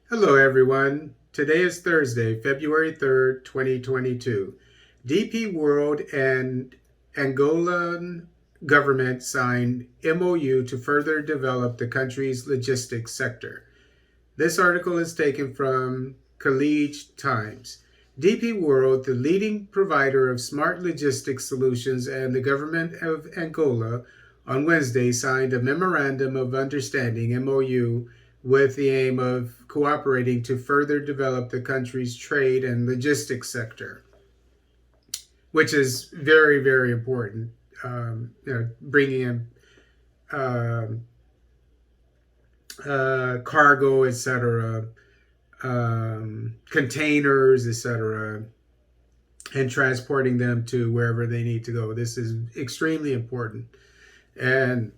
Hello, everyone. Today is Thursday, February 3rd, 2022. DP World and Angolan government signed MOU to further develop the country's logistics sector. This article is taken from Khaleej Times. DP World, the leading provider of smart logistics solutions, and the government of Angola on Wednesday signed a memorandum of understanding MOU with the aim of cooperating to further develop the country's trade and logistics sector, which is very, very important. Bringing in um cargo, etc., containers, etc., and transporting them to wherever they need to go. This is extremely important. And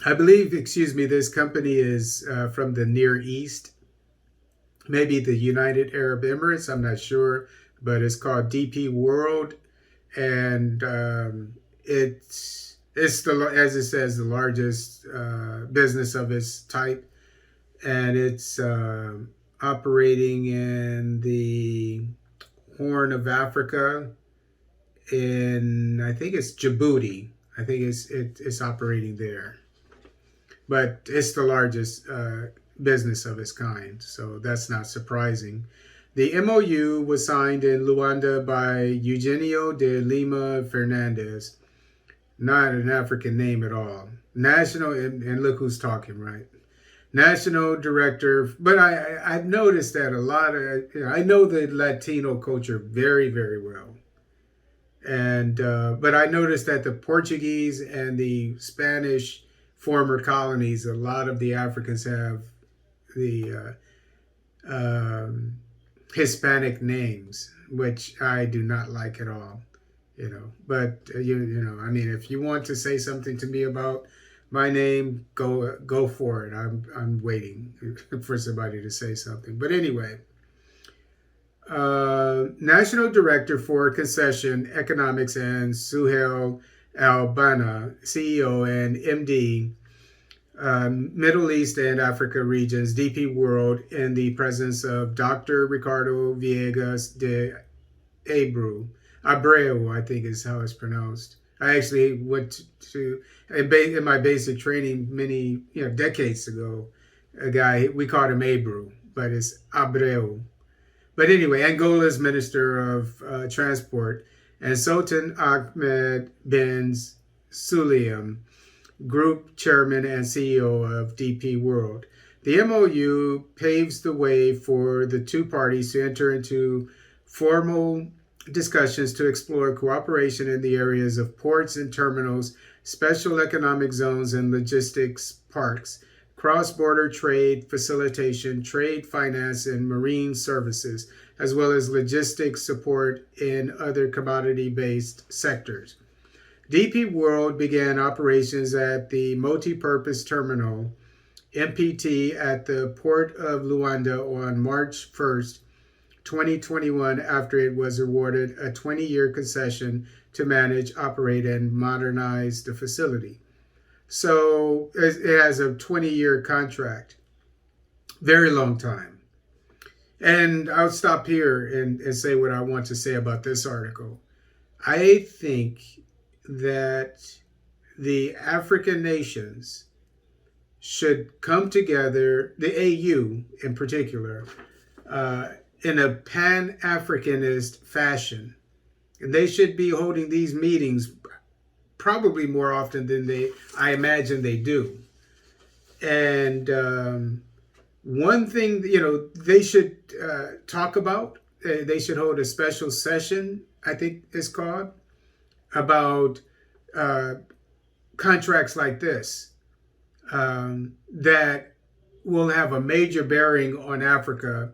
I believe, this company is from the Near East, maybe the United Arab Emirates, I'm not sure, but it's called DP World. And it's as it says, the largest business of its type, and it's operating in the Horn of Africa. In I think it's Djibouti. I think it's operating there, but it's the largest business of its kind, so that's not surprising. The MOU was signed in Luanda by Eugenio de Lima Fernandez, not an African name at all. National, and look who's talking, right? National director. But I've noticed that a lot of, I know the Latino culture very, very well. And, but I noticed that the Portuguese and the Spanish former colonies, a lot of the Africans have the Hispanic names, which I do not like at all. But I mean, if you want to say something to me about my name, go for it. I'm waiting for somebody to say something. But anyway, National Director for Concession Economics and Suhail Albana, CEO and MD, Middle East and Africa regions, DP World, in the presence of Dr. Ricardo Viegas de Abreu, I think is how it's pronounced. I actually went to in my basic training many decades ago. A guy, we called him Abreu, but it's Abreu. But anyway, Angola's Minister of Transport, and Sultan Ahmed bin Sulayem, Group Chairman and CEO of DP World. The MOU paves the way for the two parties to enter into formal discussions to explore cooperation in the areas of ports and terminals, special economic zones and logistics parks, cross-border trade facilitation, trade finance, and marine services, as well as logistics support in other commodity-based sectors. DP World began operations at the Multi-Purpose Terminal, MPT, at the Port of Luanda on March 1st, 2021, after it was awarded a 20-year concession to manage, operate, and modernize the facility. So it has a 20-year contract. Very long time. And I'll stop here and say what I want to say about this article. I think that the African nations should come together, the AU in particular, in a Pan-Africanist fashion. And they should be holding these meetings probably more often than I imagine they do. And one thing, they should talk about, they should hold a special session, I think it's called, about contracts like this that will have a major bearing on Africa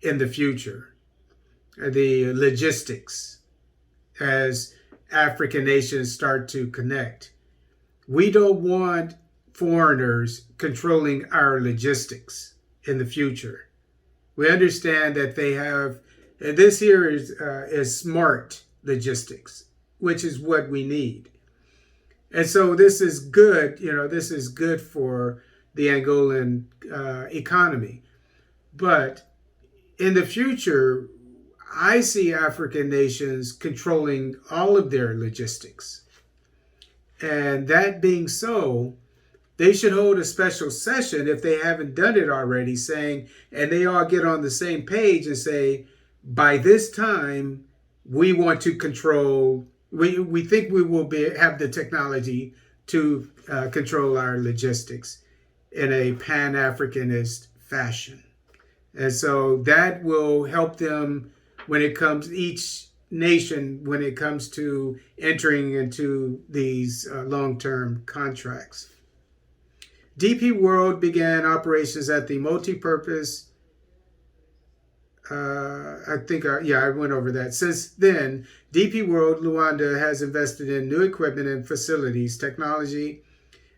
in the future. The logistics, as African nations start to connect. We don't want foreigners controlling our logistics in the future. We understand that they have, and this here is smart logistics, which is what we need. And so this is good, this is good for the Angolan economy. But in the future, I see African nations controlling all of their logistics. And that being so, they should hold a special session if they haven't done it already, saying, and they all get on the same page and say, by this time, we want to control, we think we will have the technology to control our logistics in a Pan Africanist fashion. And so that will help them when it comes, each nation, when it comes to entering into these long term contracts. DP World began operations at the multi-purpose. I went over that. Since then, DP World Luanda has invested in new equipment and facilities, technology,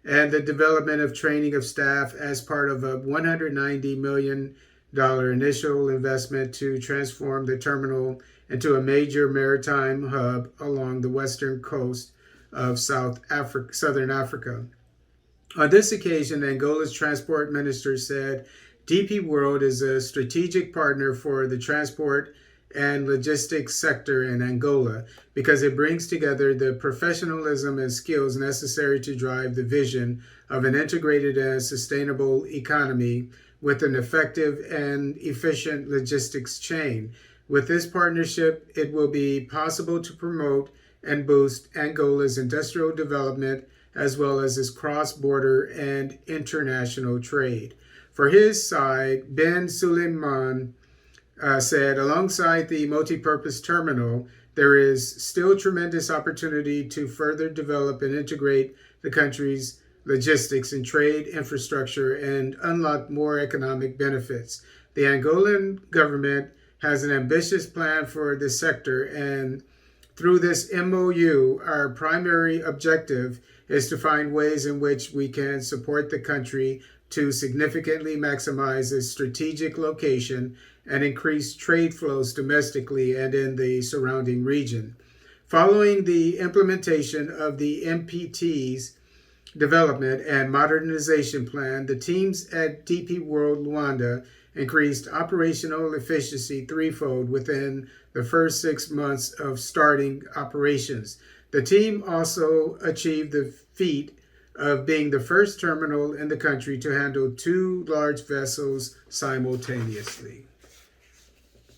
and the development of training of staff as part of a $190 million initial investment to transform the terminal into a major maritime hub along the western coast of Southern Africa. On this occasion, Angola's transport minister said DP World is a strategic partner for the transport and logistics sector in Angola because it brings together the professionalism and skills necessary to drive the vision of an integrated and sustainable economy with an effective and efficient logistics chain. With this partnership, it will be possible to promote and boost Angola's industrial development as well as its cross-border and international trade. For his side, Ben Suleiman said, alongside the multi-purpose terminal, there is still tremendous opportunity to further develop and integrate the country's logistics and trade infrastructure and unlock more economic benefits. The Angolan government has an ambitious plan for this sector, and through this MOU, our primary objective is to find ways in which we can support the country to significantly maximize its strategic location and increase trade flows domestically and in the surrounding region. Following the implementation of the MPT's development and modernization plan, the teams at DP World Luanda increased operational efficiency threefold within the first 6 months of starting operations. The team also achieved the feat of being the first terminal in the country to handle two large vessels simultaneously.